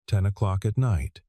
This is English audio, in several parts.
10 o'clock at night.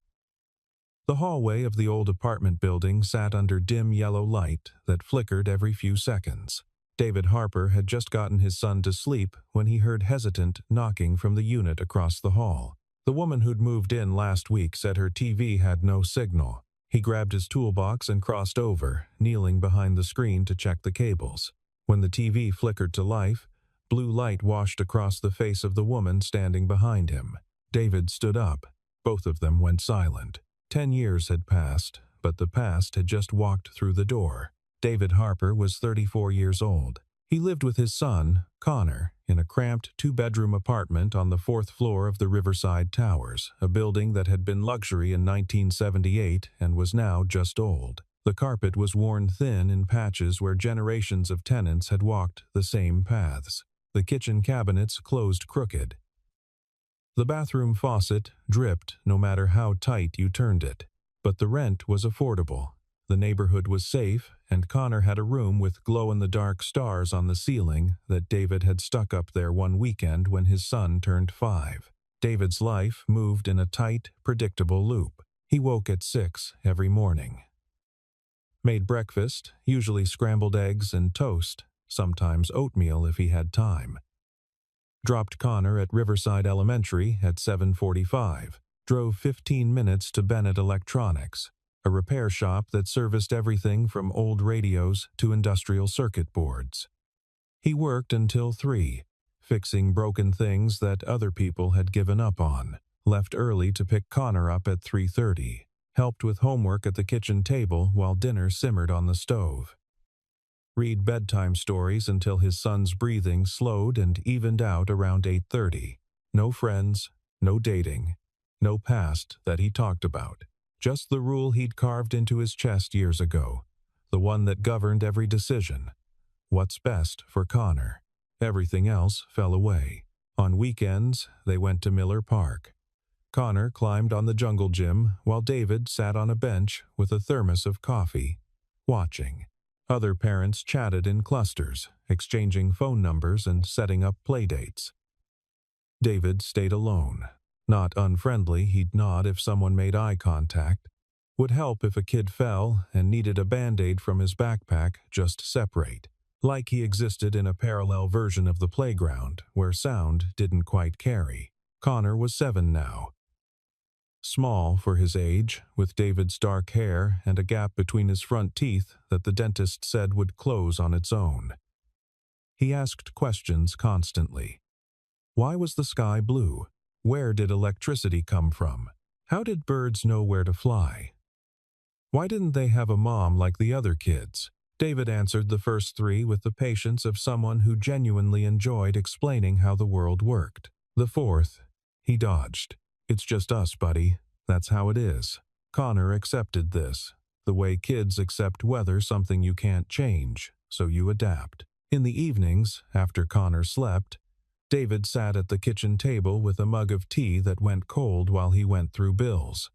The hallway of the old apartment building sat under dim yellow light that flickered every few seconds. David Harper had just gotten his son to sleep when he heard hesitant knocking from the unit across the hall. The woman who'd moved in last week said her TV had no signal. He grabbed his toolbox and crossed over, kneeling behind the screen to check the cables. When the TV flickered to life, blue light washed across the face of the woman standing behind him. David stood up. Both of them went silent. 10 years had passed, but the past had just walked through the door. David Harper was 34 years old. He lived with his son, Connor, in a cramped two-bedroom apartment on the 4th floor of the Riverside Towers, a building that had been luxury in 1978 and was now just old. The carpet was worn thin in patches where generations of tenants had walked the same paths. The kitchen cabinets closed crooked. The bathroom faucet dripped no matter how tight you turned it. But the rent was affordable. The neighborhood was safe, and Connor had a room with glow-in-the-dark stars on the ceiling that David had stuck up there one weekend when his son turned 5. David's life moved in a tight, predictable loop. He woke at 6 every morning. Made breakfast, usually scrambled eggs and toast, sometimes oatmeal if he had time. Dropped Connor at Riverside Elementary at 7:45. Drove 15 minutes to Bennett Electronics, a repair shop that serviced everything from old radios to industrial circuit boards. He worked until 3, fixing broken things that other people had given up on. Left early to pick Connor up at 3:30. Helped with homework at the kitchen table while dinner simmered on the stove. Read bedtime stories until his son's breathing slowed and evened out around 8:30. No friends, no dating, no past that he talked about. Just the rule he'd carved into his chest years ago, the one that governed every decision. What's best for Connor? Everything else fell away. On weekends, they went to Miller Park. Connor climbed on the jungle gym while David sat on a bench with a thermos of coffee, watching. Other parents chatted in clusters, exchanging phone numbers and setting up playdates. David stayed alone. Not unfriendly, he'd nod if someone made eye contact. Would help if a kid fell and needed a Band-Aid from his backpack just separate. Like he existed in a parallel version of the playground, where sound didn't quite carry. Connor was 7 now. Small for his age, with David's dark hair and a gap between his front teeth that the dentist said would close on its own. He asked questions constantly. Why was the sky blue? Where did electricity come from? How did birds know where to fly? Why didn't they have a mom like the other kids? David answered the first 3 with the patience of someone who genuinely enjoyed explaining how the world worked. The 4th, he dodged. It's just us, buddy. That's how it is. Connor accepted this, the way kids accept weather, something you can't change, so you adapt. In the evenings, after Connor slept, David sat at the kitchen table with a mug of tea that went cold while he went through bills.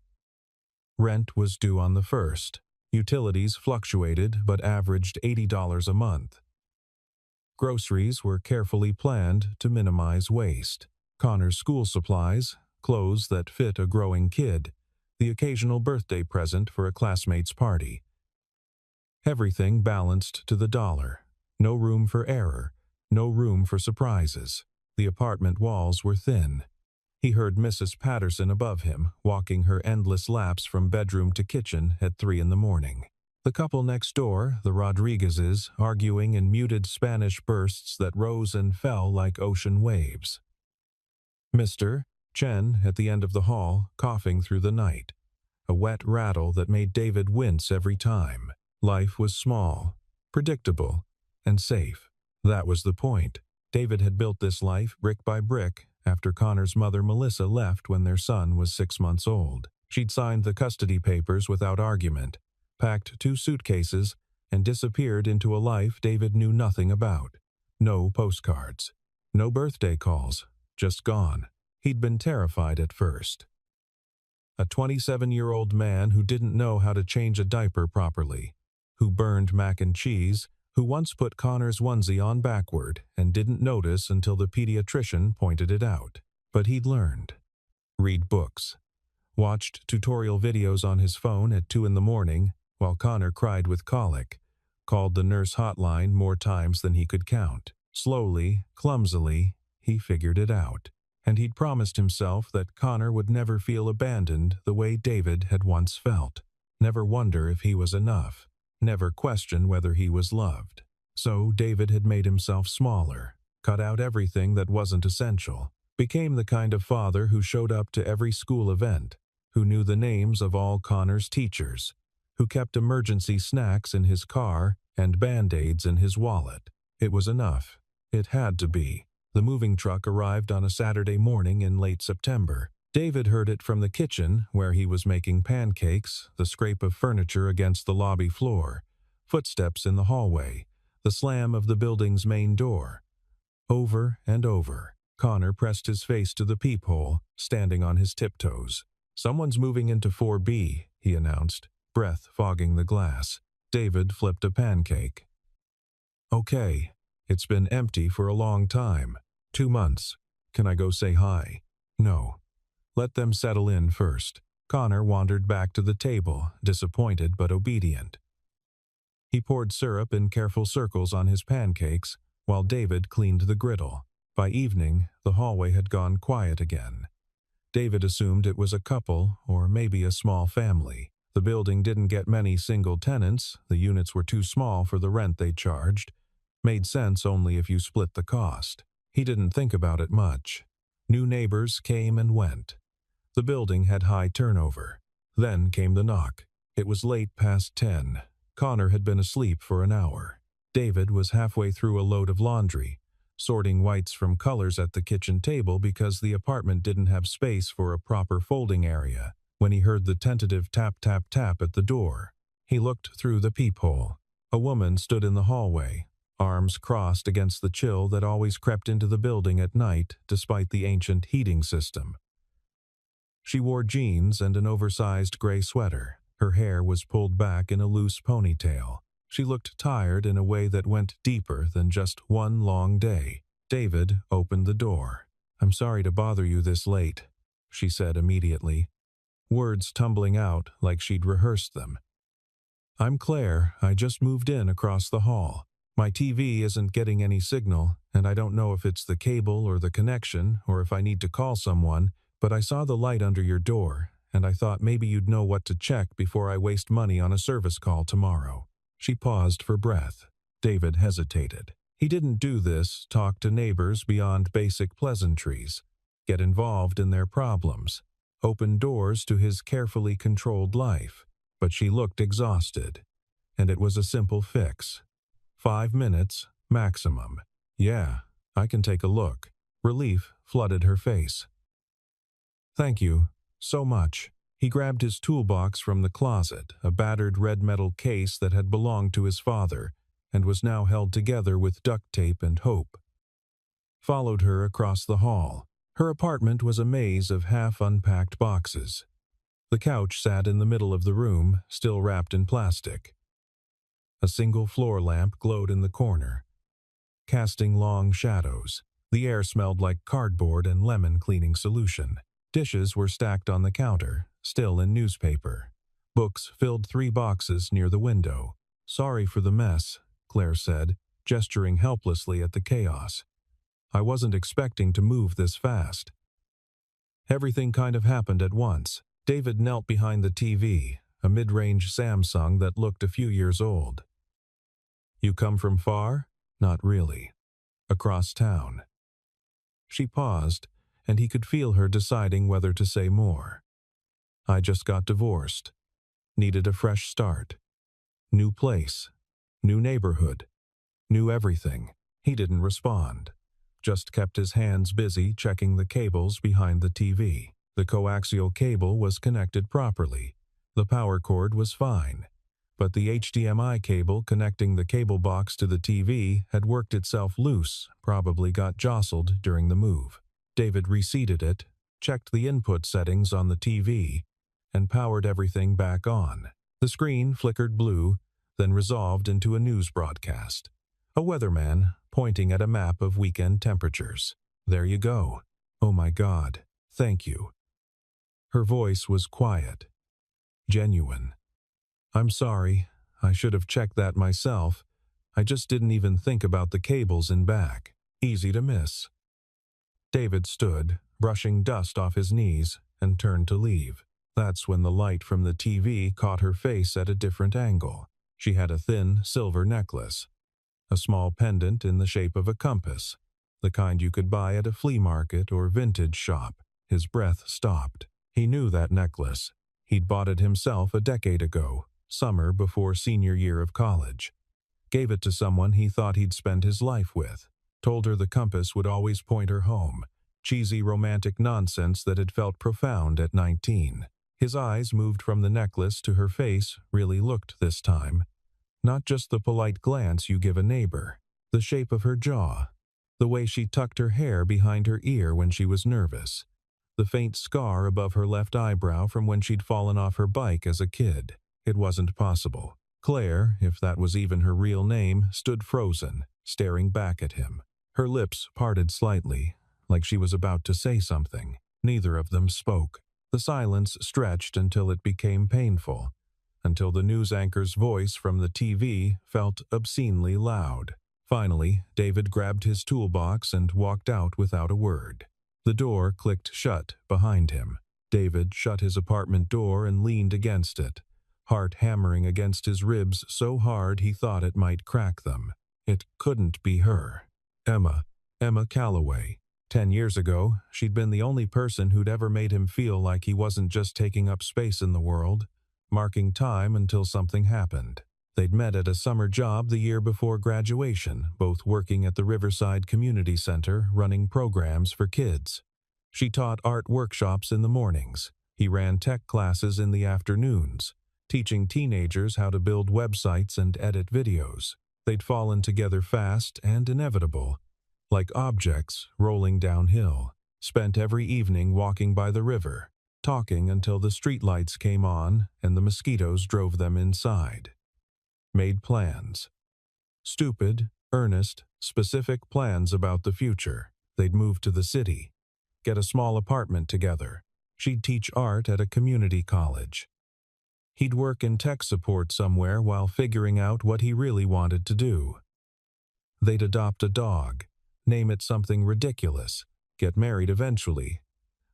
Rent was due on the 1st. Utilities fluctuated but averaged $80 a month. Groceries were carefully planned to minimize waste. Connor's school supplies, clothes that fit a growing kid, the occasional birthday present for a classmate's party. Everything balanced to the dollar. No room for error. No room for surprises. The apartment walls were thin. He heard Mrs. Patterson above him, walking her endless laps from bedroom to kitchen at 3 in the morning. The couple next door, the Rodriguezes, arguing in muted Spanish bursts that rose and fell like ocean waves. Mr. Chen at the end of the hall, coughing through the night. A wet rattle that made David wince every time. Life was small, predictable, and safe. That was the point. David had built this life brick by brick after Connor's mother Melissa left when their son was 6 months old. She'd signed the custody papers without argument, packed 2 suitcases, and disappeared into a life David knew nothing about. No postcards. No birthday calls. Just gone. He'd been terrified at first. A 27-year-old man who didn't know how to change a diaper properly, who burned mac and cheese, who once put Connor's onesie on backward and didn't notice until the pediatrician pointed it out. But he'd learned. Read books. watched tutorial videos on his phone at 2 in the morning while Connor cried with colic, called the nurse hotline more times than he could count. Slowly, clumsily, he figured it out. And he'd promised himself that Connor would never feel abandoned the way David had once felt. Never wonder if he was enough. Never question whether he was loved. So David had made himself smaller, cut out everything that wasn't essential, became the kind of father who showed up to every school event, who knew the names of all Connor's teachers, who kept emergency snacks in his car and Band-Aids in his wallet. It was enough. It had to be. The moving truck arrived on a Saturday morning in late September. David heard it from the kitchen, where he was making pancakes, the scrape of furniture against the lobby floor, footsteps in the hallway, the slam of the building's main door. Over and over, Connor pressed his face to the peephole, standing on his tiptoes. "Someone's moving into 4B, he announced, breath fogging the glass. David flipped a pancake. "Okay, it's been empty for a long time. 2 months. Can I go say hi?" "No. Let them settle in first." Connor wandered back to the table, disappointed but obedient. He poured syrup in careful circles on his pancakes, while David cleaned the griddle. By evening, the hallway had gone quiet again. David assumed it was a couple, or maybe a small family. The building didn't get many single tenants, the units were too small for the rent they charged. Made sense only if you split the cost. He didn't think about it much. New neighbors came and went. The building had high turnover. Then came the knock. It was late past 10. Connor had been asleep for an hour. David was halfway through a load of laundry, sorting whites from colors at the kitchen table because the apartment didn't have space for a proper folding area, when he heard the tentative tap-tap-tap at the door. He looked through the peephole. A woman stood in the hallway, arms crossed against the chill that always crept into the building at night despite the ancient heating system. She wore jeans and an oversized gray sweater. Her hair was pulled back in a loose ponytail. She looked tired in a way that went deeper than just one long day. David opened the door. "I'm sorry to bother you this late," she said immediately, words tumbling out like she'd rehearsed them. "I'm Claire. I just moved in across the hall. My TV isn't getting any signal, and I don't know if it's the cable or the connection or if I need to call someone, but I saw the light under your door, and I thought maybe you'd know what to check before I waste money on a service call tomorrow." She paused for breath. David hesitated. He didn't do this, talk to neighbors beyond basic pleasantries, get involved in their problems, open doors to his carefully controlled life. But she looked exhausted, and it was a simple fix. 5 minutes, maximum. "Yeah, I can take a look." Relief flooded her face. "Thank you, so much." He grabbed his toolbox from the closet, a battered red metal case that had belonged to his father and was now held together with duct tape and hope. Followed her across the hall. Her apartment was a maze of half-unpacked boxes. The couch sat in the middle of the room, still wrapped in plastic. A single floor lamp glowed in the corner, casting long shadows. The air smelled like cardboard and lemon cleaning solution. Dishes were stacked on the counter, still in newspaper. Books filled 3 boxes near the window. "Sorry for the mess," Claire said, gesturing helplessly at the chaos. "I wasn't expecting to move this fast." Everything kind of happened at once. David knelt behind the TV, a mid-range Samsung that looked a few years old. "You come from far?" "Not really. Across town." She paused, and he could feel her deciding whether to say more. "I just got divorced. Needed a fresh start. New place. New neighborhood. New everything." He didn't respond, just kept his hands busy checking the cables behind the TV. The coaxial cable was connected properly. The power cord was fine. But the HDMI cable connecting the cable box to the TV had worked itself loose, probably got jostled during the move. David reseated it, checked the input settings on the TV, and powered everything back on. The screen flickered blue, then resolved into a news broadcast. A weatherman pointing at a map of weekend temperatures. "There you go. Oh my God, thank you." Her voice was quiet, genuine. "I'm sorry. I should have checked that myself. I just didn't even think about the cables in back. Easy to miss." David stood, brushing dust off his knees, and turned to leave. That's when the light from the TV caught her face at a different angle. She had a thin, silver necklace, a small pendant in the shape of a compass, the kind you could buy at a flea market or vintage shop. His breath stopped. He knew that necklace. He'd bought it himself a decade ago, summer before senior year of college. Gave it to someone he thought he'd spend his life with. Told her the compass would always point her home. Cheesy romantic nonsense that had felt profound at 19. His eyes moved from the necklace to her face, really looked this time. Not just the polite glance you give a neighbor. The shape of her jaw. The way she tucked her hair behind her ear when she was nervous. The faint scar above her left eyebrow from when she'd fallen off her bike as a kid. It wasn't possible. Claire, if that was even her real name, stood frozen, staring back at him. Her lips parted slightly, like she was about to say something. Neither of them spoke. The silence stretched until it became painful, until the news anchor's voice from the TV felt obscenely loud. Finally, David grabbed his toolbox and walked out without a word. The door clicked shut behind him. David shut his apartment door and leaned against it, heart hammering against his ribs so hard he thought it might crack them. It couldn't be her. Emma Calloway. 10 years ago, she'd been the only person who'd ever made him feel like he wasn't just taking up space in the world, marking time until something happened. They'd met at a summer job the year before graduation, both working at the Riverside Community Center running programs for kids. She taught art workshops in the mornings. He ran tech classes in the afternoons, teaching teenagers how to build websites and edit videos. They'd fallen together fast and inevitable, like objects rolling downhill. Spent every evening walking by the river, talking until the streetlights came on and the mosquitoes drove them inside. Made plans. Stupid, earnest, specific plans about the future. They'd move to the city, get a small apartment together. She'd teach art at a community college. He'd work in tech support somewhere while figuring out what he really wanted to do. They'd adopt a dog, name it something ridiculous, get married eventually.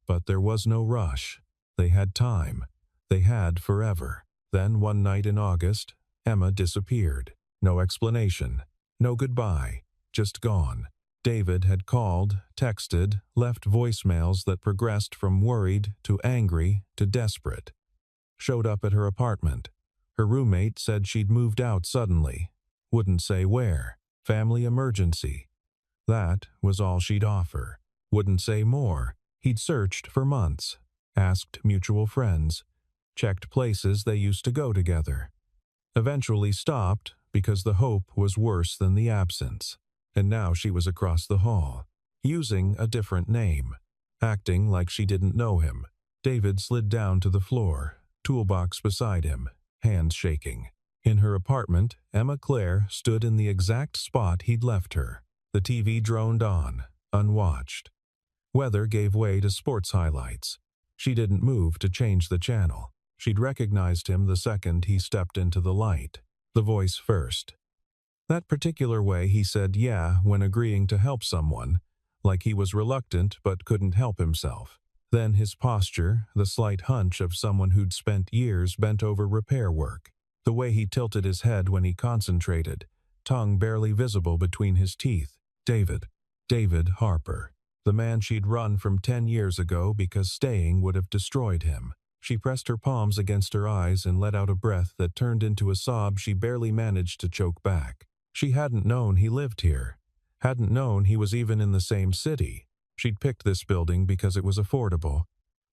But there was no rush. They had time. They had forever. Then one night in August, Emma disappeared. No explanation. No goodbye. Just gone. David had called, texted, left voicemails that progressed from worried to angry to desperate. Showed up at her apartment. Her roommate said she'd moved out suddenly. Wouldn't say where. Family emergency. That was all she'd offer. Wouldn't say more. He'd searched for months. Asked mutual friends. Checked places they used to go together. Eventually stopped because the hope was worse than the absence. And now she was across the hall, using a different name, acting like she didn't know him. David slid down to the floor, toolbox beside him, hands shaking. In her apartment, Emma Claire stood in the exact spot he'd left her. The TV droned on, unwatched. Weather gave way to sports highlights. She didn't move to change the channel. She'd recognized him the second he stepped into the light. The voice first. That particular way he said yeah when agreeing to help someone, like he was reluctant but couldn't help himself. Then his posture, the slight hunch of someone who'd spent years bent over repair work. The way he tilted his head when he concentrated, tongue barely visible between his teeth. David Harper. The man she'd run from 10 years ago because staying would have destroyed him. She pressed her palms against her eyes and let out a breath that turned into a sob she barely managed to choke back. She hadn't known he lived here. Hadn't known he was even in the same city. She'd picked this building because it was affordable,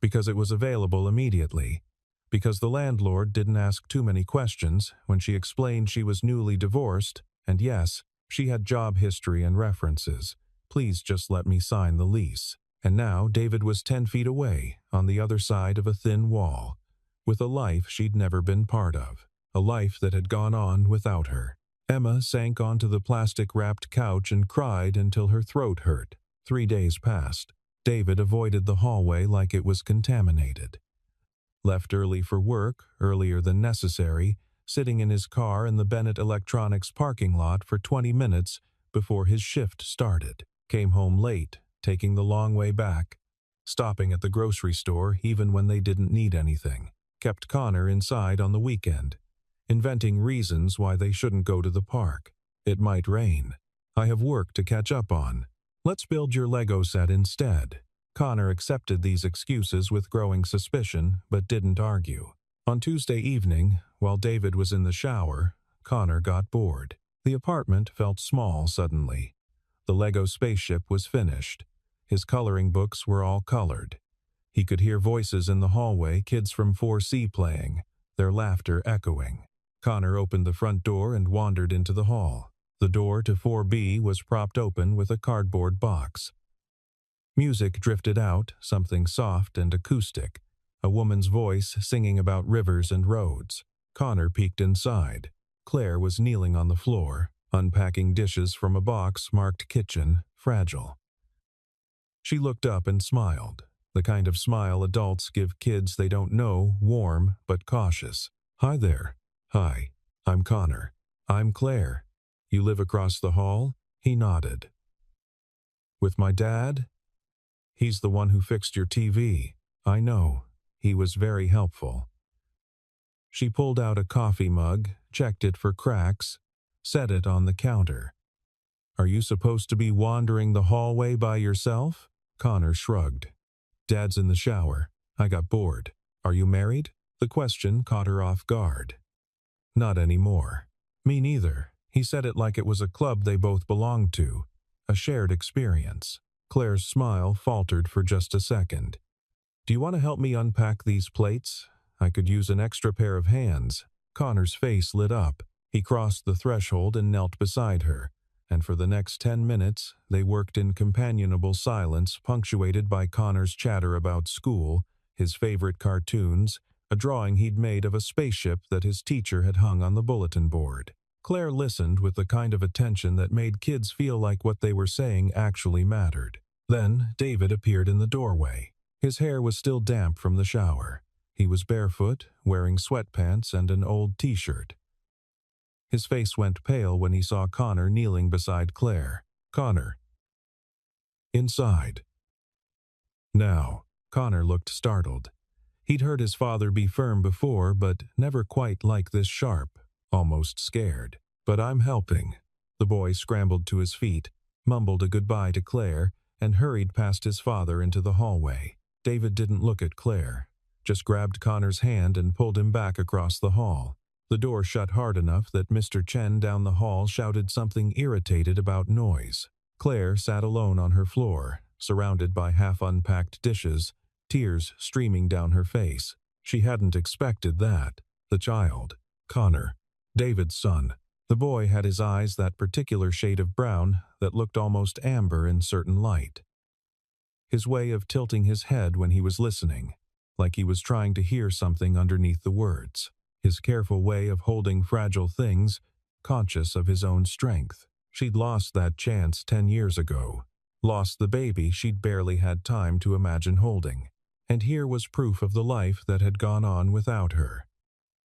because it was available immediately, because the landlord didn't ask too many questions when she explained she was newly divorced, and yes, she had job history and references. Please just let me sign the lease. And now David was 10 feet away, on the other side of a thin wall, with a life she'd never been part of, a life that had gone on without her. Emma sank onto the plastic-wrapped couch and cried until her throat hurt. 3 days passed. David avoided the hallway like it was contaminated. left early for work, earlier than necessary, sitting in his car in the Bennett Electronics parking lot for 20 minutes before his shift started. Came home late, taking the long way back, stopping at the grocery store even when they didn't need anything. Kept Connor inside on the weekend, inventing reasons why they shouldn't go to the park. It might rain. I have work to catch up on. Let's build your Lego set instead. Connor accepted these excuses with growing suspicion, but didn't argue. On Tuesday evening, while David was in the shower, Connor got bored. The apartment felt small suddenly. The Lego spaceship was finished. His coloring books were all colored. He could hear voices in the hallway, kids from 4C playing, their laughter echoing. Connor opened the front door and wandered into the hall. The door to 4B was propped open with a cardboard box. Music drifted out, something soft and acoustic, a woman's voice singing about rivers and roads. Connor peeked inside. Claire was kneeling on the floor, unpacking dishes from a box marked kitchen, fragile. She looked up and smiled, the kind of smile adults give kids they don't know, warm but cautious. Hi there. Hi, I'm Connor. I'm Claire. You live across the hall? He nodded. With my dad? He's the one who fixed your TV. I know. He was very helpful. She pulled out a coffee mug, checked it for cracks, set it on the counter. Are you supposed to be wandering the hallway by yourself? Connor shrugged. Dad's in the shower. I got bored. Are you married? The question caught her off guard. Not anymore. Me neither. He said it like it was a club they both belonged to, a shared experience. Claire's smile faltered for just a second. Do you want to help me unpack these plates? I could use an extra pair of hands. Connor's face lit up. He crossed the threshold and knelt beside her, and for the next 10 minutes, they worked in companionable silence punctuated by Connor's chatter about school, his favorite cartoons, a drawing he'd made of a spaceship that his teacher had hung on the bulletin board. Claire listened with the kind of attention that made kids feel like what they were saying actually mattered. Then David appeared in the doorway. His hair was still damp from the shower. He was barefoot, wearing sweatpants and an old t-shirt. His face went pale when he saw Connor kneeling beside Claire. Connor. Inside. Now, Connor looked startled. He'd heard his father be firm before, but never quite like this sharp, almost scared. But I'm helping. The boy scrambled to his feet, mumbled a goodbye to Claire, and hurried past his father into the hallway. David didn't look at Claire, just grabbed Connor's hand and pulled him back across the hall. The door shut hard enough that Mr. Chen down the hall shouted something irritated about noise. Claire sat alone on her floor, surrounded by half-unpacked dishes, tears streaming down her face. She hadn't expected that. The child, Connor, David's son. The boy had his eyes that particular shade of brown that looked almost amber in certain light. His way of tilting his head when he was listening, like he was trying to hear something underneath the words. His careful way of holding fragile things, conscious of his own strength. She'd lost that chance 10 years ago. Lost the baby she'd barely had time to imagine holding. And here was proof of the life that had gone on without her.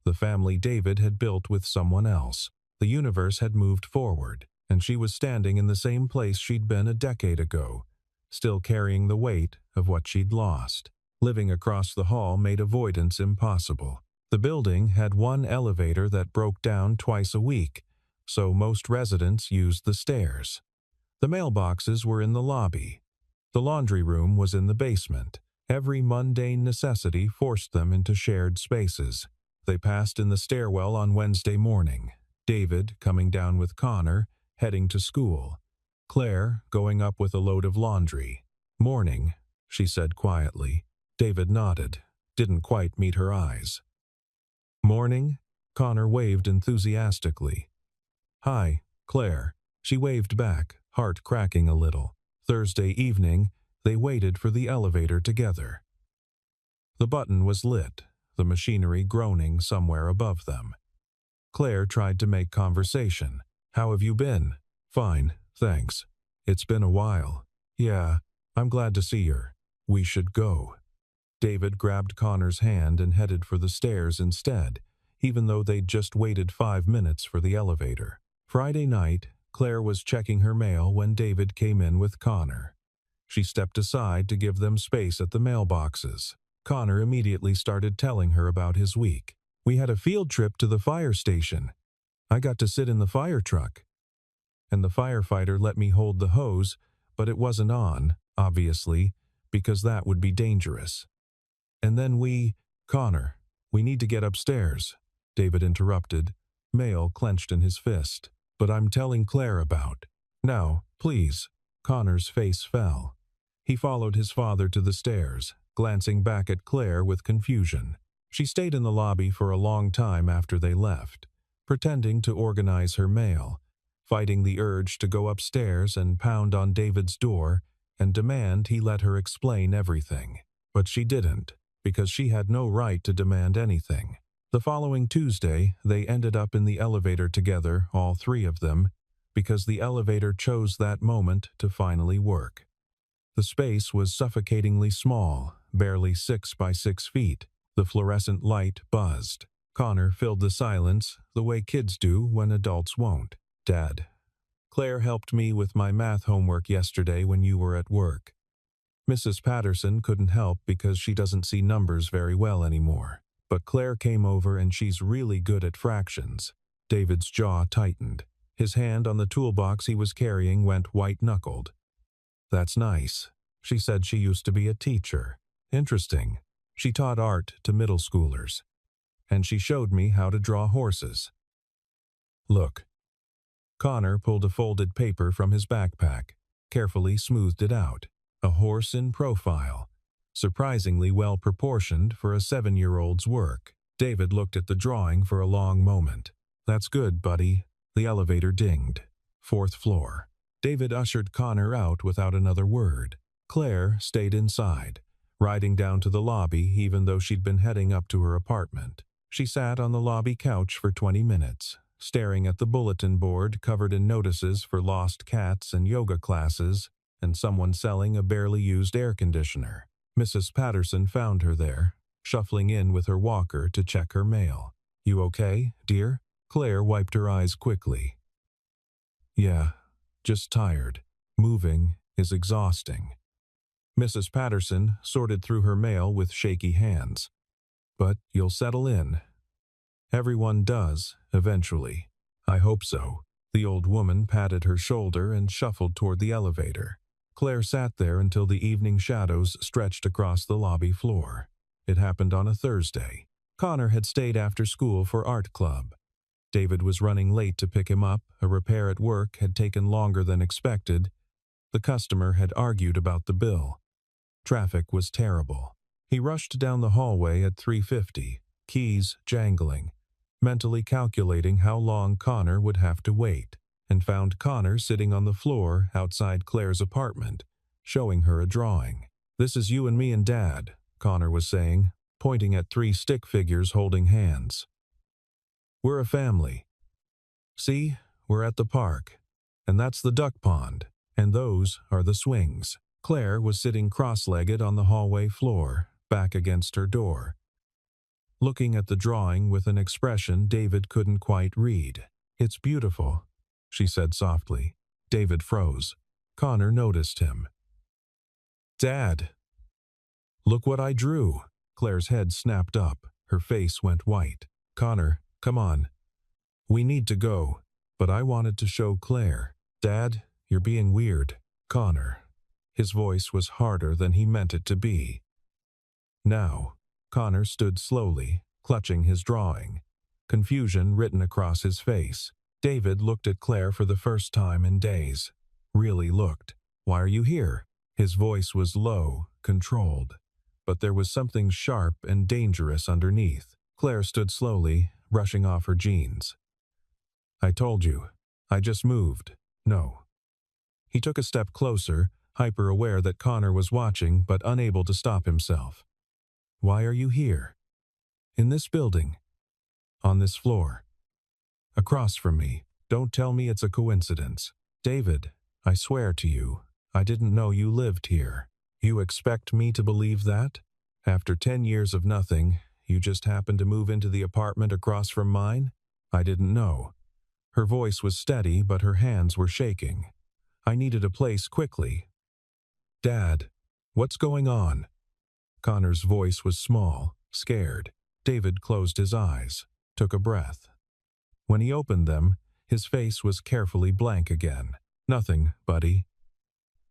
The family David had built with someone else. The universe had moved forward, and she was standing in the same place she'd been a decade ago, still carrying the weight of what she'd lost. Living across the hall made avoidance impossible. The building had one elevator that broke down twice a week, so most residents used the stairs. The mailboxes were in the lobby. The laundry room was in the basement. Every mundane necessity forced them into shared spaces. They passed in the stairwell on Wednesday morning. David coming down with Connor, heading to school. Claire going up with a load of laundry. Morning, she said quietly. David nodded, didn't quite meet her eyes. Morning? Connor waved enthusiastically. Hi, Claire. She waved back, heart cracking a little. Thursday evening, they waited for the elevator together. The button was lit, the machinery groaning somewhere above them. Claire tried to make conversation. How have you been? Fine, thanks. It's been a while. Yeah, I'm glad to see her. We should go. David grabbed Connor's hand and headed for the stairs instead, even though they'd just waited 5 minutes for the elevator. Friday night, Claire was checking her mail when David came in with Connor. She stepped aside to give them space at the mailboxes. Connor immediately started telling her about his week. "We had a field trip to the fire station. I got to sit in the fire truck. And the firefighter let me hold the hose, but it wasn't on, obviously, because that would be dangerous. And then Connor, we need to get upstairs," David interrupted, mail clenched in his fist. "But I'm telling Claire about." "Now, please." Connor's face fell. He followed his father to the stairs, glancing back at Claire with confusion. She stayed in the lobby for a long time after they left, pretending to organize her mail, fighting the urge to go upstairs and pound on David's door and demand he let her explain everything. But she didn't, because she had no right to demand anything. The following Tuesday, they ended up in the elevator together, all three of them, because the elevator chose that moment to finally work. The space was suffocatingly small, barely 6 by 6 feet. The fluorescent light buzzed. Connor filled the silence the way kids do when adults won't. "Dad, Claire helped me with my math homework yesterday when you were at work. Mrs. Patterson couldn't help because she doesn't see numbers very well anymore. But Claire came over and she's really good at fractions." David's jaw tightened. His hand on the toolbox he was carrying went white-knuckled. "That's nice. She said she used to be a teacher. Interesting. She taught art to middle schoolers. And she showed me how to draw horses. Look." Connor pulled a folded paper from his backpack, carefully smoothed it out. A horse in profile. Surprisingly well proportioned for a 7-year-old's work. David looked at the drawing for a long moment. "That's good, buddy." The elevator dinged. 4th floor. David ushered Connor out without another word. Claire stayed inside, riding down to the lobby even though she'd been heading up to her apartment. She sat on the lobby couch for 20 minutes, staring at the bulletin board covered in notices for lost cats and yoga classes, and someone selling a barely used air conditioner. Mrs. Patterson found her there, shuffling in with her walker to check her mail. "You okay, dear?" Claire wiped her eyes quickly. "Yeah, just tired. Moving is exhausting." Mrs. Patterson sorted through her mail with shaky hands. "But you'll settle in. Everyone does, eventually. I hope so." The old woman patted her shoulder and shuffled toward the elevator. Claire sat there until the evening shadows stretched across the lobby floor. It happened on a Thursday. Connor had stayed after school for art club. David was running late to pick him up. A repair at work had taken longer than expected. The customer had argued about the bill. Traffic was terrible. He rushed down the hallway at 3:50, keys jangling, mentally calculating how long Connor would have to wait, and found Connor sitting on the floor outside Claire's apartment, showing her a drawing. "This is you and me and Dad," Connor was saying, pointing at 3 stick figures holding hands. "We're a family. See, we're at the park, and that's the duck pond, and those are the swings." Claire was sitting cross-legged on the hallway floor, back against her door, looking at the drawing with an expression David couldn't quite read. "It's beautiful," she said softly. David froze. Connor noticed him. "Dad, look what I drew." Claire's head snapped up. Her face went white. "Connor, come on. We need to go." "But I wanted to show Claire." "Dad, you're being weird." "Connor." His voice was harder than he meant it to be. "Now." Connor stood slowly, clutching his drawing, confusion written across his face. David looked at Claire for the first time in days. Really looked. "Why are you here?" His voice was low, controlled, but there was something sharp and dangerous underneath. Claire stood slowly, brushing off her jeans. "I told you. I just moved. No." He took a step closer, hyper-aware that Connor was watching but unable to stop himself. "Why are you here? In this building? On this floor? Across from me? Don't tell me it's a coincidence. David, I swear to you, I didn't know you lived here. You expect me to believe that? After 10 years of nothing, you just happened to move into the apartment across from mine? I didn't know. Her voice was steady, but her hands were shaking. I needed a place quickly. Dad, what's going on? Connor's voice was small, scared. David closed his eyes, took a breath. When he opened them, his face was carefully blank again. Nothing, buddy.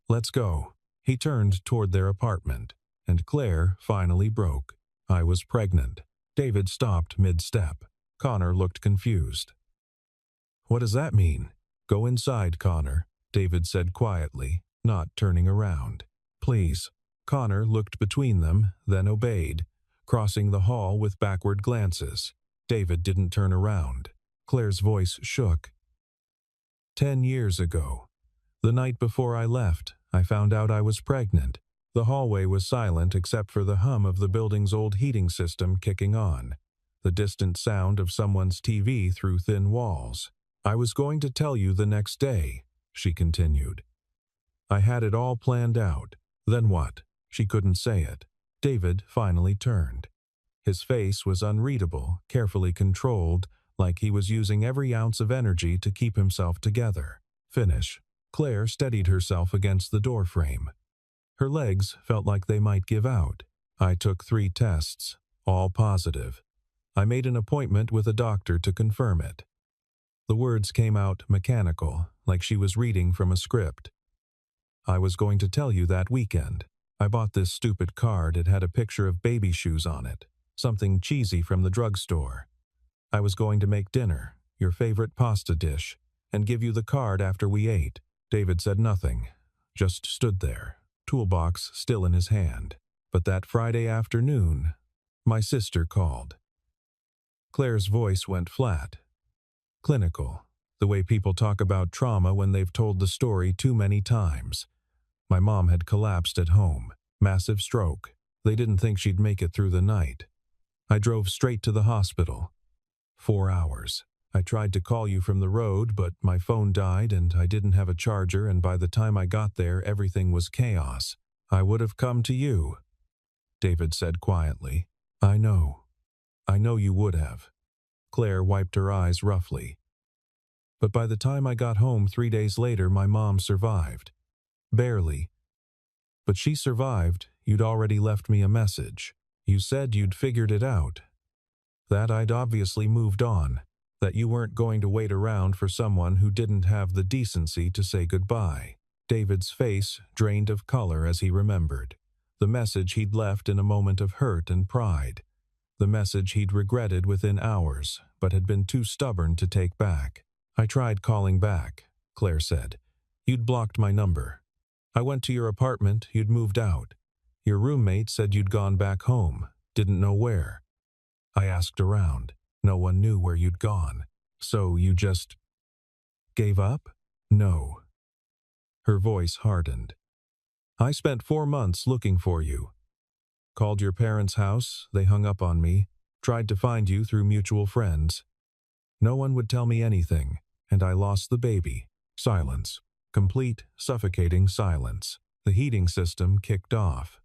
Let's go. He turned toward their apartment, and Claire finally broke. I was pregnant. David stopped mid-step. Connor looked confused. What does that mean? Go inside, Connor, David said quietly, not turning around. Please. Connor looked between them, then obeyed, crossing the hall with backward glances. David didn't turn around. Claire's voice shook. 10 years ago. The night before I left, I found out I was pregnant. The hallway was silent except for the hum of the building's old heating system kicking on, the distant sound of someone's TV through thin walls. I was going to tell you the next day, she continued. I had it all planned out. Then what? She couldn't say it. David finally turned. His face was unreadable, carefully controlled, like he was using every ounce of energy to keep himself together. Finish. Claire steadied herself against the doorframe. Her legs felt like they might give out. I took 3 tests, all positive. I made an appointment with a doctor to confirm it. The words came out mechanical, like she was reading from a script. I was going to tell you that weekend. I bought this stupid card. It had a picture of baby shoes on it, something cheesy from the drugstore. I was going to make dinner, your favorite pasta dish, and give you the card after we ate. David said nothing, just stood there, toolbox still in his hand. But that Friday afternoon, my sister called. Claire's voice went flat, clinical, the way people talk about trauma when they've told the story too many times. My mom had collapsed at home, massive stroke. They didn't think she'd make it through the night. I drove straight to the hospital. 4 hours. I tried to call you from the road, but my phone died and I didn't have a charger, and by the time I got there, everything was chaos. I would have come to you, David said quietly. I know you would have. Claire wiped her eyes roughly. But by the time I got home 3 days later, my mom survived. Barely. But she survived. You'd already left me a message. You said you'd figured it out. That I'd obviously moved on. That you weren't going to wait around for someone who didn't have the decency to say goodbye. David's face drained of color as he remembered. The message he'd left in a moment of hurt and pride. The message he'd regretted within hours, but had been too stubborn to take back. I tried calling back, Claire said. You'd blocked my number. I went to your apartment, you'd moved out. Your roommate said you'd gone back home, didn't know where. I asked around. No one knew where you'd gone. So you just gave up? No. Her voice hardened. I spent 4 months looking for you. Called your parents' house, they hung up on me, tried to find you through mutual friends. No one would tell me anything, and I lost the baby. Silence. Complete, suffocating silence. The heating system kicked off.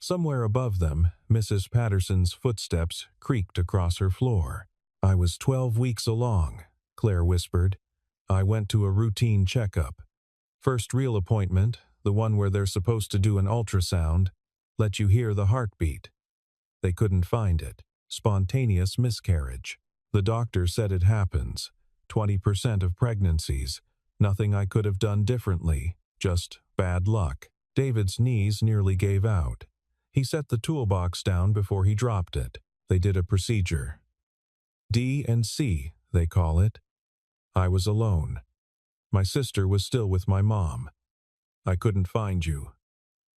Somewhere above them, Mrs. Patterson's footsteps creaked across her floor. I was 12 weeks along, Claire whispered. I went to a routine checkup. First real appointment, the one where they're supposed to do an ultrasound, let you hear the heartbeat. They couldn't find it. Spontaneous miscarriage. The doctor said it happens. 20% of pregnancies. Nothing I could have done differently. Just bad luck. David's knees nearly gave out. He set the toolbox down before he dropped it. They did a procedure. D and C, they call it. I was alone. My sister was still with my mom. I couldn't find you.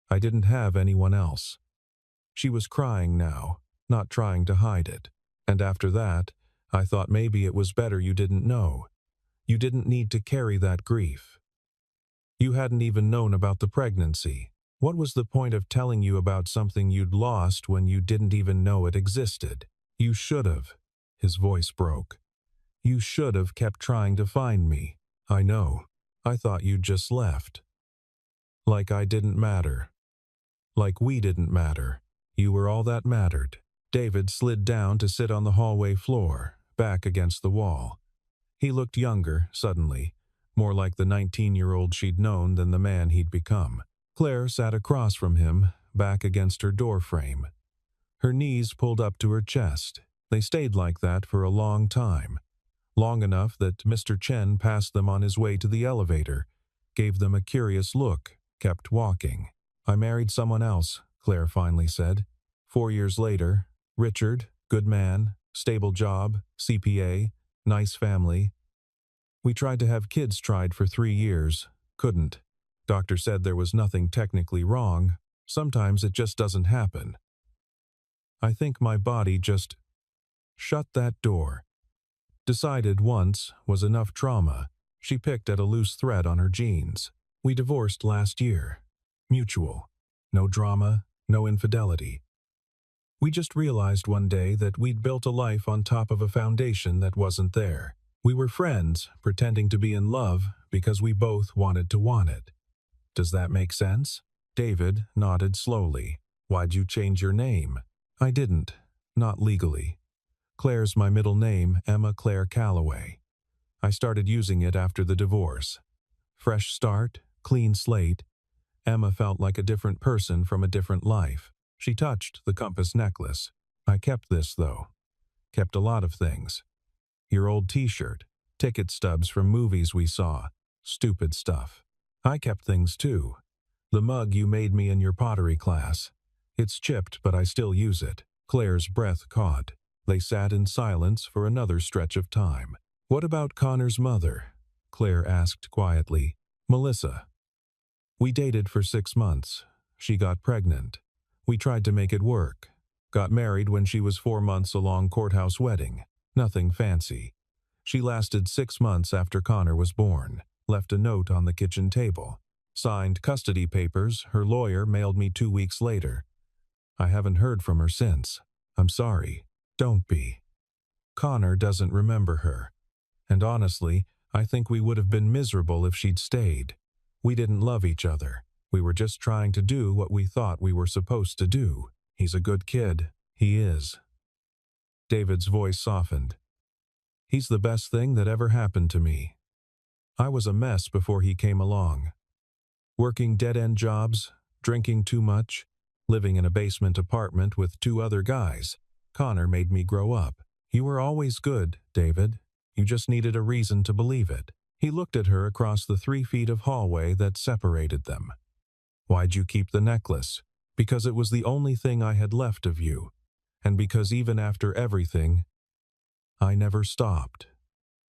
I didn't have anyone else. She was crying now, not trying to hide it. And after that, I thought maybe it was better you didn't know. You didn't need to carry that grief. You hadn't even known about the pregnancy. What was the point of telling you about something you'd lost when you didn't even know it existed? You should have. His voice broke. You should have kept trying to find me. I know. I thought you'd just left. Like I didn't matter. Like we didn't matter. You were all that mattered. David slid down to sit on the hallway floor, back against the wall. He looked younger, suddenly, more like the 19-year-old she'd known than the man he'd become. Claire sat across from him, back against her door frame. Her knees pulled up to her chest. They stayed like that for a long time. Long enough that Mr. Chen passed them on his way to the elevator, gave them a curious look, kept walking. I married someone else, Claire finally said. 4 years later, Richard, good man, stable job, CPA, nice family. We tried to have kids tried for 3 years. Couldn't. Doctor said there was nothing technically wrong. Sometimes it just doesn't happen. I think my body just shut that door. Decided once was enough trauma. She picked at a loose thread on her jeans. We divorced last year. Mutual. No drama, no infidelity. We just realized one day that we'd built a life on top of a foundation that wasn't there. We were friends, pretending to be in love because we both wanted to want it. Does that make sense? David nodded slowly. Why'd you change your name? I didn't. Not legally. Claire's my middle name, Emma Claire Calloway. I started using it after the divorce. Fresh start, clean slate. Emma felt like a different person from a different life. She touched the compass necklace. I kept this, though. Kept a lot of things. Your old t-shirt, ticket stubs from movies we saw, stupid stuff. I kept things too. The mug you made me in your pottery class. It's chipped, but I still use it. Claire's breath caught. They sat in silence for another stretch of time. What about Connor's mother? Claire asked quietly. Melissa. We dated for 6 months. She got pregnant. We tried to make it work. Got married when she was 4 months along courthouse wedding. Nothing fancy. She lasted 6 months after Connor was born. Left a note on the kitchen table. Signed custody papers her lawyer mailed me 2 weeks later. I haven't heard from her since. I'm sorry. Don't be. Connor doesn't remember her. And honestly, I think we would have been miserable if she'd stayed. We didn't love each other. We were just trying to do what we thought we were supposed to do. He's a good kid. He is. David's voice softened. He's the best thing that ever happened to me. I was a mess before he came along. Working dead-end jobs, drinking too much, living in a basement apartment with 2 other guys. Connor made me grow up. You were always good, David. You just needed a reason to believe it. He looked at her across the 3 feet of hallway that separated them. Why'd you keep the necklace? Because it was the only thing I had left of you. And because even after everything, I never stopped.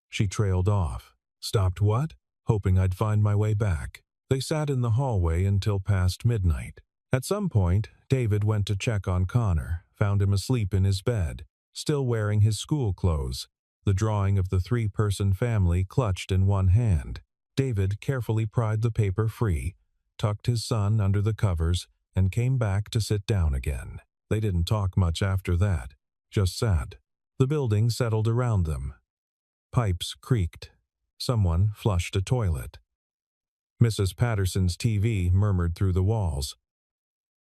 She trailed off. Stopped what? Hoping I'd find my way back. They sat in the hallway until past midnight. At some point, David went to check on Connor, found him asleep in his bed, still wearing his school clothes, the drawing of the 3-person family clutched in one hand. David carefully pried the paper free, tucked his son under the covers, and came back to sit down again. They didn't talk much after that, just sat. The building settled around them. Pipes creaked. Someone flushed a toilet. Mrs. Patterson's TV murmured through the walls.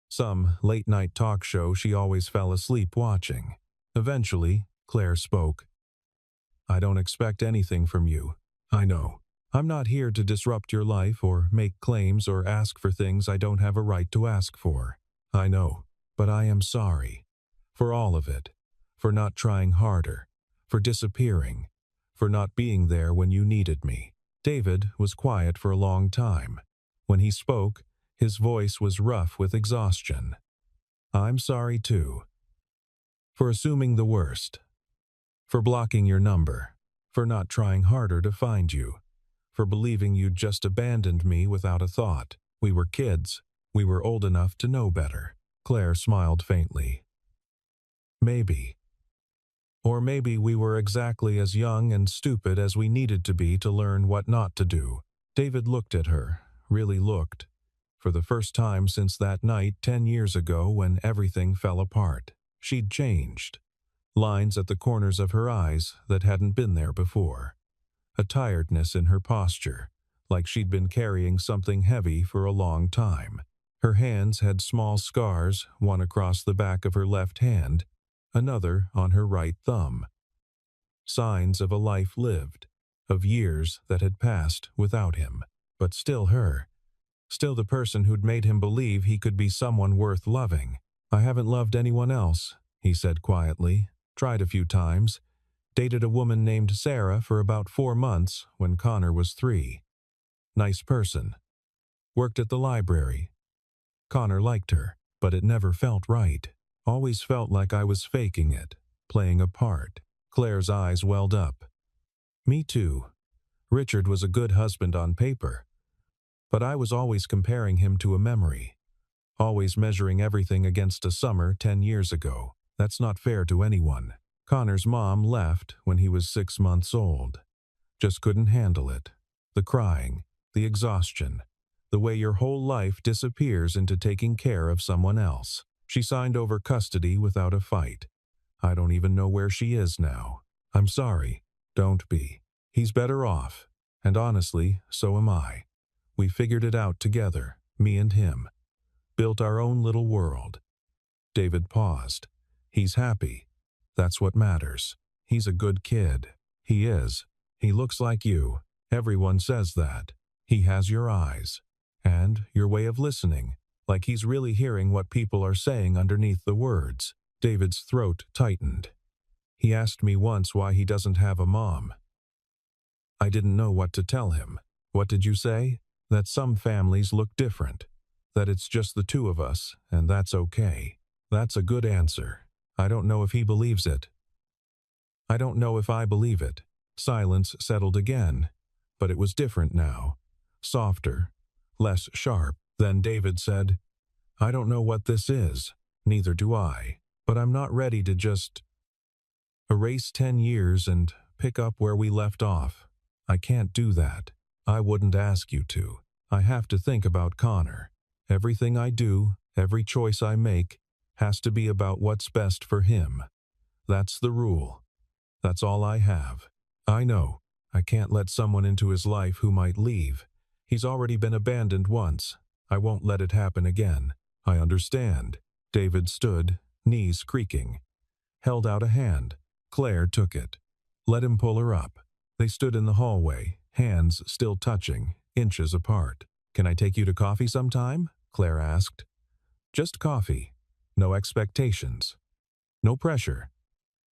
Some late-night talk show she always fell asleep watching. Eventually, Claire spoke. I don't expect anything from you. I know. I'm not here to disrupt your life or make claims or ask for things I don't have a right to ask for. I know. But I am sorry. For all of it. For not trying harder. For disappearing. For not being there when you needed me. David was quiet for a long time. When he spoke, his voice was rough with exhaustion. I'm sorry too. For assuming the worst. For blocking your number. For not trying harder to find you. For believing you'd just abandoned me without a thought. We were kids. We were old enough to know better. Claire smiled faintly. Maybe. Or maybe we were exactly as young and stupid as we needed to be to learn what not to do. David looked at her, really looked. For the first time since that night 10 years ago when everything fell apart. She'd changed. Lines at the corners of her eyes that hadn't been there before. A tiredness in her posture, like she'd been carrying something heavy for a long time. Her hands had small scars, one across the back of her left hand, another on her right thumb. Signs of a life lived, of years that had passed without him, but still her. Still the person who'd made him believe he could be someone worth loving. "I haven't loved anyone else," he said quietly. "Tried a few times. Dated a woman named Sarah for about 4 months when Connor was 3. Nice person. Worked at the library. Connor liked her, but it never felt right. Always felt like I was faking it, playing a part." Claire's eyes welled up. "Me too. Richard was a good husband on paper. But I was always comparing him to a memory. Always measuring everything against a summer 10 years ago. That's not fair to anyone. Connor's mom left when he was 6 months old. Just couldn't handle it. The crying, the exhaustion, the way your whole life disappears into taking care of someone else. She signed over custody without a fight. I don't even know where she is now. I'm sorry. Don't be. He's better off. And honestly, so am I. We figured it out together, me and him. Built our own little world." David paused. "He's happy. That's what matters. He's a good kid." "He is. He looks like you. Everyone says that. He has your eyes. And your way of listening, like he's really hearing what people are saying underneath the words." David's throat tightened. "He asked me once why he doesn't have a mom. I didn't know what to tell him." "What did you say?" "That some families look different. That it's just the two of us, and that's okay." "That's a good answer. I don't know if he believes it." "I don't know if I believe it." Silence settled again, but it was different now. Softer, less sharp. Then David said, "I don't know what this is. Neither do I. But I'm not ready to just erase 10 years and pick up where we left off. I can't do that. I wouldn't ask you to. I have to think about Connor. Everything I do, every choice I make, has to be about what's best for him. That's the rule. That's all I have. I know. I can't let someone into his life who might leave. He's already been abandoned once. I won't let it happen again." "I understand." David stood, knees creaking. Held out a hand. Claire took it. Let him pull her up. They stood in the hallway, hands still touching, inches apart. "Can I take you to coffee sometime?" Claire asked. "Just coffee. No expectations. No pressure.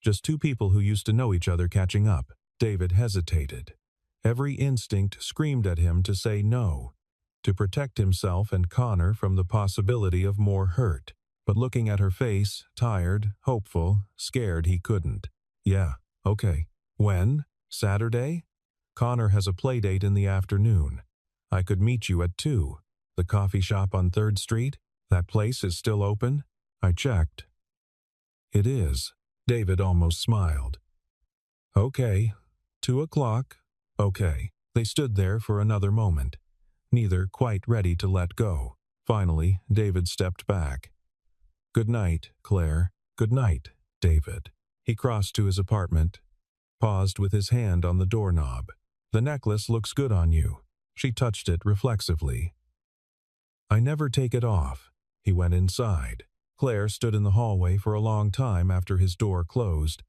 Just two people who used to know each other catching up." David hesitated. Every instinct screamed at him to say no, to protect himself and Connor from the possibility of more hurt. But looking at her face, tired, hopeful, scared, he couldn't. "Yeah, okay. When? Saturday? Connor has a play date in the afternoon. I could meet you at 2. The coffee shop on 3rd Street? That place is still open?" I checked. "It is." David almost smiled. "Okay. 2 o'clock. Okay." They stood there for another moment, neither quite ready to let go. Finally, David stepped back. "Good night, Claire." "Good night, David." He crossed to his apartment, paused with his hand on the doorknob. "The necklace looks good on you." She touched it reflexively. "I never take it off." He went inside. Claire stood in the hallway for a long time after his door closed,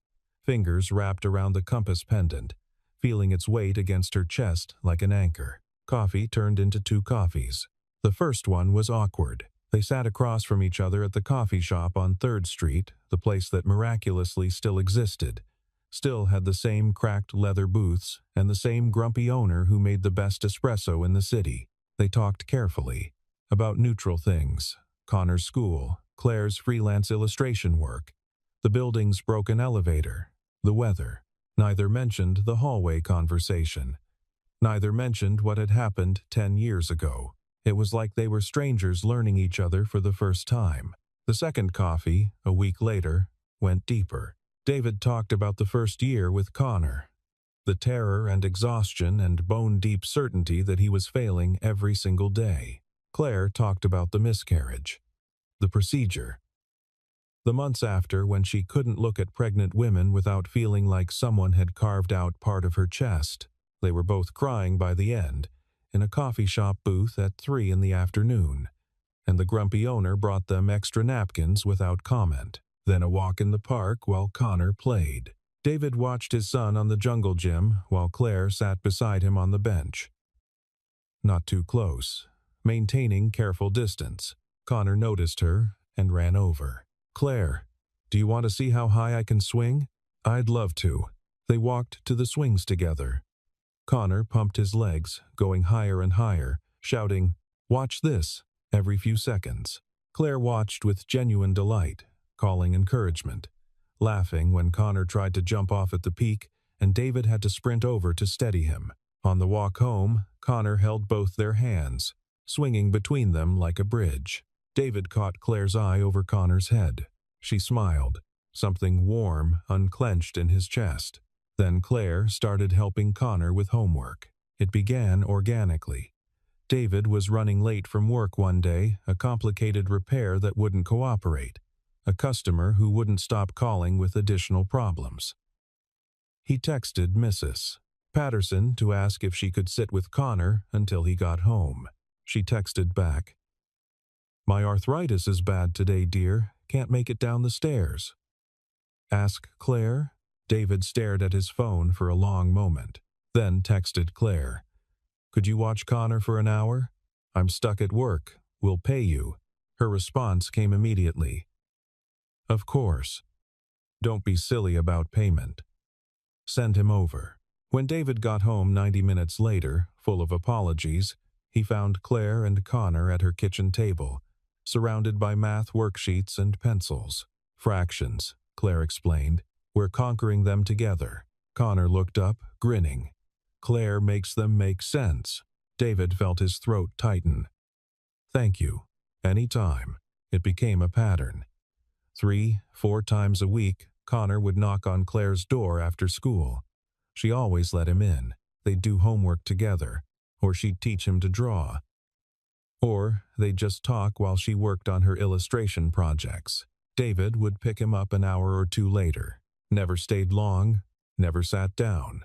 fingers wrapped around the compass pendant, feeling its weight against her chest like an anchor. Coffee turned into 2 coffees. The first one was awkward. They sat across from each other at the coffee shop on 3rd Street, the place that miraculously still existed, still had the same cracked leather booths and the same grumpy owner who made the best espresso in the city. They talked carefully about neutral things: Connor's school, Claire's freelance illustration work, the building's broken elevator, the weather. Neither mentioned the hallway conversation. Neither mentioned what had happened 10 years ago. It was like they were strangers learning each other for the first time. The second coffee, a week later, went deeper. David talked about the first year with Connor, the terror and exhaustion and bone-deep certainty that he was failing every single day. Claire talked about the miscarriage, the procedure, the months after when she couldn't look at pregnant women without feeling like someone had carved out part of her chest. They were both crying by the end, in a coffee shop booth at 3 in the afternoon. and the grumpy owner brought them extra napkins without comment. Then a walk in the park while Connor played. David watched his son on the jungle gym while Claire sat beside him on the bench. Not too close, maintaining careful distance. Connor noticed her and ran over. "Claire, do you want to see how high I can swing?" "I'd love to." They walked to the swings together. Connor pumped his legs, going higher and higher, shouting, "Watch this," every few seconds. Claire watched with genuine delight, calling encouragement, laughing when Connor tried to jump off at the peak, and David had to sprint over to steady him. On the walk home, Connor held both their hands, swinging between them like a bridge. David caught Claire's eye over Connor's head. She smiled, something warm unclenched in his chest. Then Claire started helping Connor with homework. It began organically. David was running late from work one day, a complicated repair that wouldn't cooperate, a customer who wouldn't stop calling with additional problems. He texted Mrs. Patterson to ask if she could sit with Connor until he got home. She texted back, "My arthritis is bad today, dear. Can't make it down the stairs." "Ask Claire?" David stared at his phone for a long moment, then texted Claire, "Could you watch Connor for an hour? I'm stuck at work. We'll pay you." Her response came immediately. "Of course. Don't be silly about payment. Send him over." When David got home 90 minutes later, full of apologies, he found Claire and Connor at her kitchen table, surrounded by math worksheets and pencils. "Fractions," Claire explained. "We're conquering them together." Connor looked up, grinning. "Claire makes them make sense." David felt his throat tighten. "Thank you. Anytime." It became a pattern. 3-4 times a week, Connor would knock on Claire's door after school. She always let him in. They'd do homework together, or she'd teach him to draw. Or they'd just talk while she worked on her illustration projects. David would pick him up an hour or two later. Never stayed long, never sat down.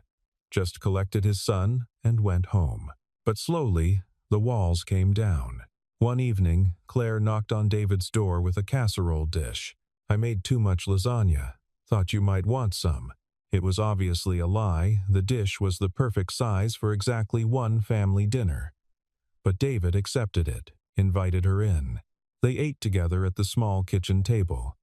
Just collected his son and went home. But slowly, the walls came down. One evening, Claire knocked on David's door with a casserole dish. "I made too much lasagna. Thought you might want some." It was obviously a lie. The dish was the perfect size for exactly one family dinner. But David accepted it, invited her in. They ate together at the small kitchen table.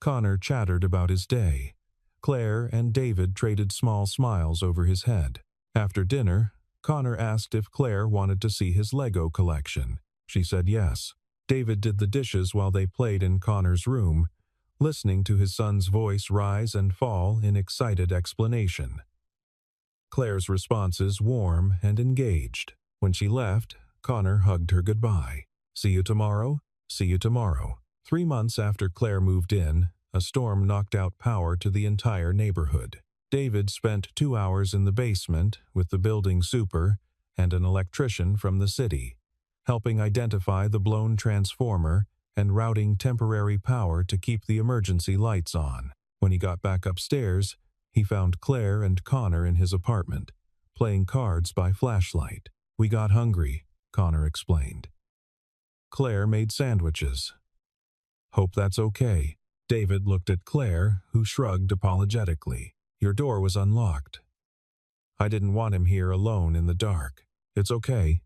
Connor chattered about his day. Claire and David traded small smiles over his head. After dinner, Connor asked if Claire wanted to see his Lego collection. She said yes. David did the dishes while they played in Connor's room, listening to his son's voice rise and fall in excited explanation. Claire's responses warm and engaged. When she left, Connor hugged her goodbye. "See you tomorrow? See you tomorrow." 3 months after Claire moved in, a storm knocked out power to the entire neighborhood. David spent 2 hours in the basement with the building super and an electrician from the city, helping identify the blown transformer and routing temporary power to keep the emergency lights on. When he got back upstairs, he found Claire and Connor in his apartment, playing cards by flashlight. "We got hungry," Connor explained. "Claire made sandwiches." "Hope that's okay." David looked at Claire, who shrugged apologetically. "Your door was unlocked." "I didn't want him here alone in the dark." "It's okay.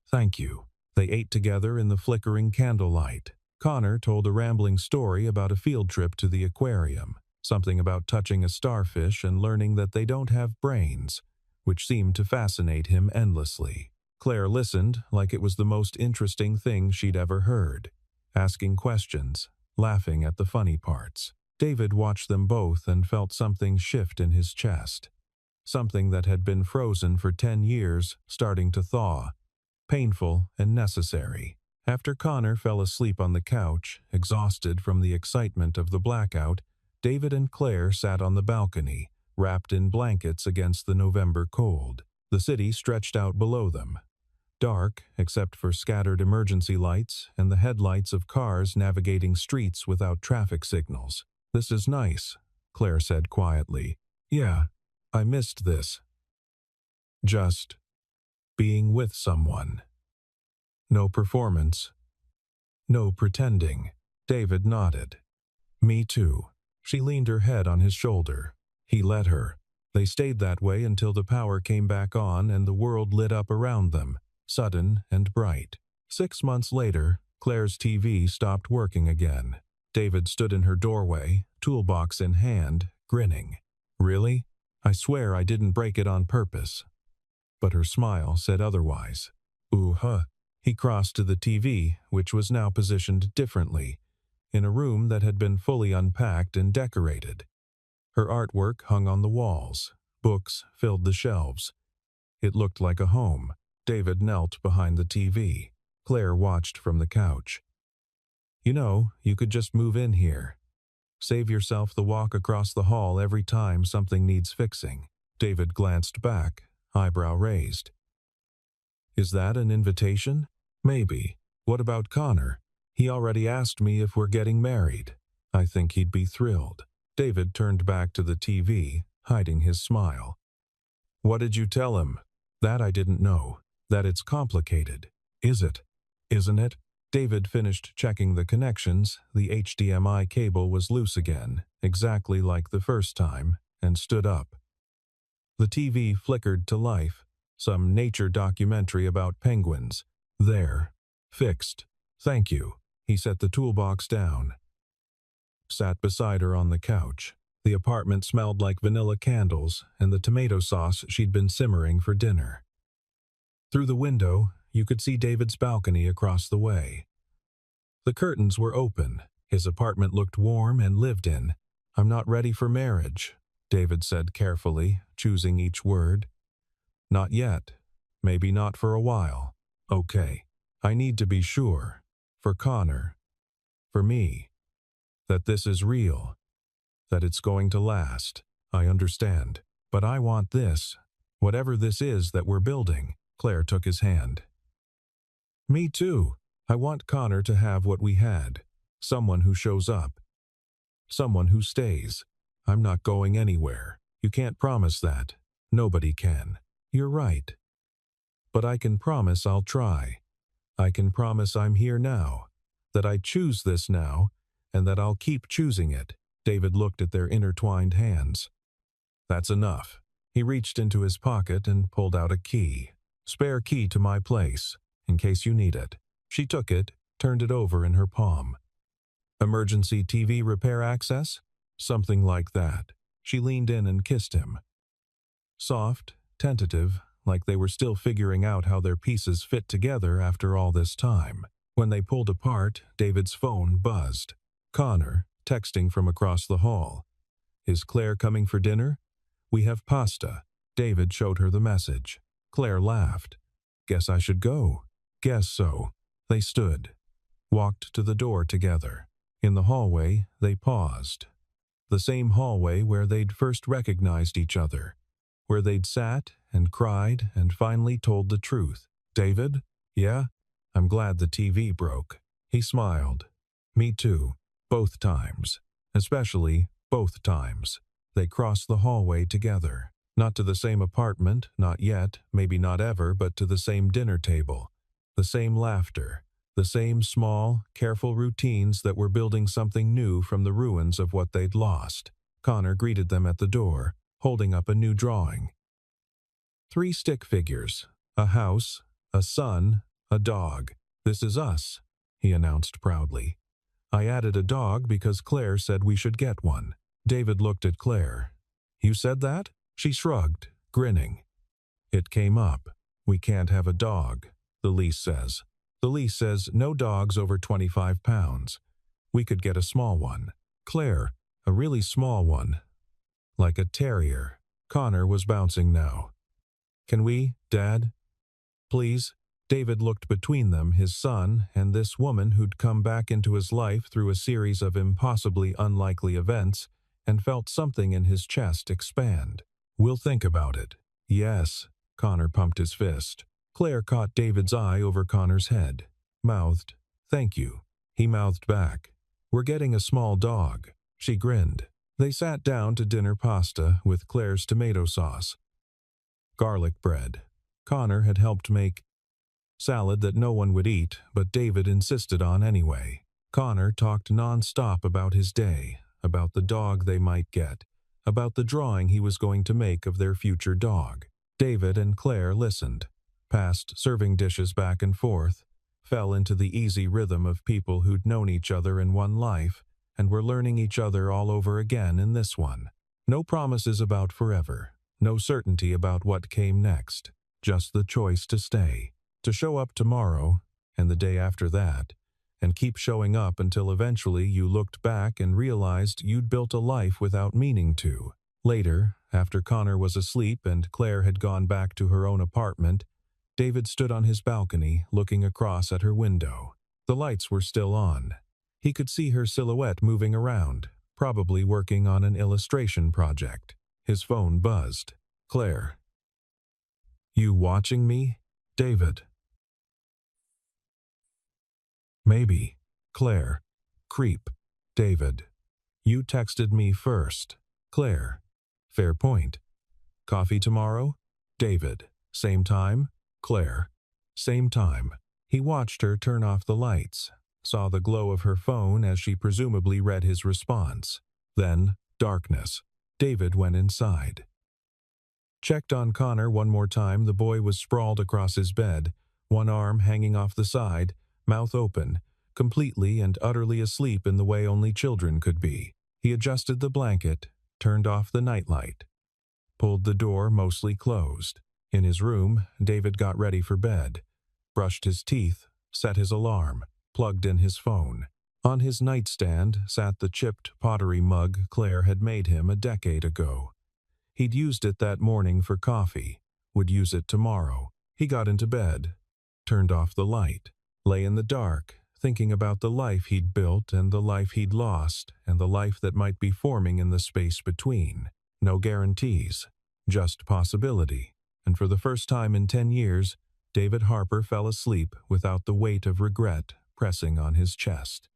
Thank you." They ate together in the flickering candlelight. Connor told a rambling story about a field trip to the aquarium, something about touching a starfish and learning that they don't have brains, which seemed to fascinate him endlessly. Claire listened like it was the most interesting thing she'd ever heard, asking questions, laughing at the funny parts. David watched them both and felt something shift in his chest. Something that had been frozen for 10 years starting to thaw, painful and necessary. After Connor fell asleep on the couch, exhausted from the excitement of the blackout, David and Claire sat on the balcony, wrapped in blankets against the November cold. The city stretched out below them, dark except for scattered emergency lights and the headlights of cars navigating streets without traffic signals. "This is nice," Claire said quietly. "Yeah, I missed this. Just being with someone. No performance, No pretending. David nodded. Me too. She leaned her head on his shoulder. He let her. They stayed that way until the power came back on and the world lit up around them, sudden and bright. 6 months later, Claire's TV stopped working again. David stood in her doorway, toolbox in hand, grinning. Really? I swear I didn't break it on purpose. But her smile said otherwise. Ooh-huh. He crossed to the TV, which was now positioned differently, in a room that had been fully unpacked and decorated. Her artwork hung on the walls. Books filled the shelves. It looked like a home. David knelt behind the TV. Claire watched from the couch. You know, you could just move in here. Save yourself the walk across the hall every time something needs fixing. David glanced back, eyebrow raised. Is that an invitation? Maybe. What about Connor? He already asked me if we're getting married. I think he'd be thrilled. David turned back to the TV, hiding his smile. What did you tell him? That I didn't know. That it's complicated. Is it? Isn't it? David finished checking the connections. The HDMI cable was loose again, exactly like the first time, and stood up. The TV flickered to life. Some nature documentary about penguins. There. Fixed. Thank you. He set the toolbox down. Sat beside her on the couch. The apartment smelled like vanilla candles and the tomato sauce she'd been simmering for dinner. Through the window, you could see David's balcony across the way. The curtains were open. His apartment looked warm and lived in. I'm not ready for marriage, David said carefully, choosing each word. Not yet. Maybe not for a while. Okay. I need to be sure. For Connor. For me. That this is real. That it's going to last. I understand. But I want this. Whatever this is that we're building. Claire took his hand. Me too. I want Connor to have what we had. Someone who shows up. Someone who stays. I'm not going anywhere. You can't promise that. Nobody can. You're right. But I can promise I'll try. I can promise I'm here now. That I choose this now, and that I'll keep choosing it. David looked at their intertwined hands. That's enough. He reached into his pocket and pulled out a key. Spare key to my place, in case you need it. She took it, turned it over in her palm. Emergency TV repair access? Something like that. She leaned in and kissed him. Soft, tentative, like they were still figuring out how their pieces fit together after all this time. When they pulled apart, David's phone buzzed. Connor, texting from across the hall. Is Claire coming for dinner? We have pasta. David showed her the message. Claire laughed. Guess I should go. Guess so. They stood. Walked to the door together. In the hallway, they paused. The same hallway where they'd first recognized each other. Where they'd sat and cried and finally told the truth. David? Yeah? I'm glad the TV broke. He smiled. Me too. Both times. Especially both times. They crossed the hallway together. Not to the same apartment, not yet, maybe not ever, but to the same dinner table. The same laughter. The same small, careful routines that were building something new from the ruins of what they'd lost. Connor greeted them at the door, holding up a new drawing. 3 stick figures. A house, a sun, a dog. This is us, he announced proudly. I added a dog because Claire said we should get one. David looked at Claire. You said that? She shrugged, grinning. It came up. We can't have a dog, the lease says. The lease says no dogs over 25 pounds. We could get a small one. Claire, a really small one. Like a terrier. Connor was bouncing now. Can we, Dad? Please? David looked between them, his son, and this woman who'd come back into his life through a series of impossibly unlikely events, and felt something in his chest expand. We'll think about it. Yes. Connor pumped his fist. Claire caught David's eye over Connor's head. Mouthed, thank you. He mouthed back. We're getting a small dog. She grinned. They sat down to dinner pasta with Claire's tomato sauce. Garlic bread. Connor had helped make. Salad that no one would eat, but David insisted on anyway. Connor talked non-stop about his day, about the dog they might get, about the drawing he was going to make of their future dog. David and Claire listened, passed serving dishes back and forth, fell into the easy rhythm of people who'd known each other in one life and were learning each other all over again in this one. No promises about forever, no certainty about what came next, just the choice to stay, to show up tomorrow and the day after that, and keep showing up until eventually you looked back and realized you'd built a life without meaning to. Later, after Connor was asleep and Claire had gone back to her own apartment, David stood on his balcony looking across at her window. The lights were still on. He could see her silhouette moving around, probably working on an illustration project. His phone buzzed. Claire. You watching me? David. Maybe. Claire. Creep. David. You texted me first. Claire. Fair point. Coffee tomorrow? David. Same time? Claire. Same time. He watched her turn off the lights, saw the glow of her phone as she presumably read his response. Then, darkness. David went inside. Checked on Connor one more time. The boy was sprawled across his bed, one arm hanging off the side, mouth open, completely and utterly asleep in the way only children could be. He adjusted the blanket, turned off the nightlight, pulled the door mostly closed. In his room, David got ready for bed, brushed his teeth, set his alarm, plugged in his phone. On his nightstand sat the chipped pottery mug Claire had made him a decade ago. He'd used it that morning for coffee, would use it tomorrow. He got into bed, turned off the light, lay in the dark, thinking about the life he'd built and the life he'd lost and the life that might be forming in the space between. No guarantees, just possibility. And for the first time in 10 years, David Harper fell asleep without the weight of regret pressing on his chest.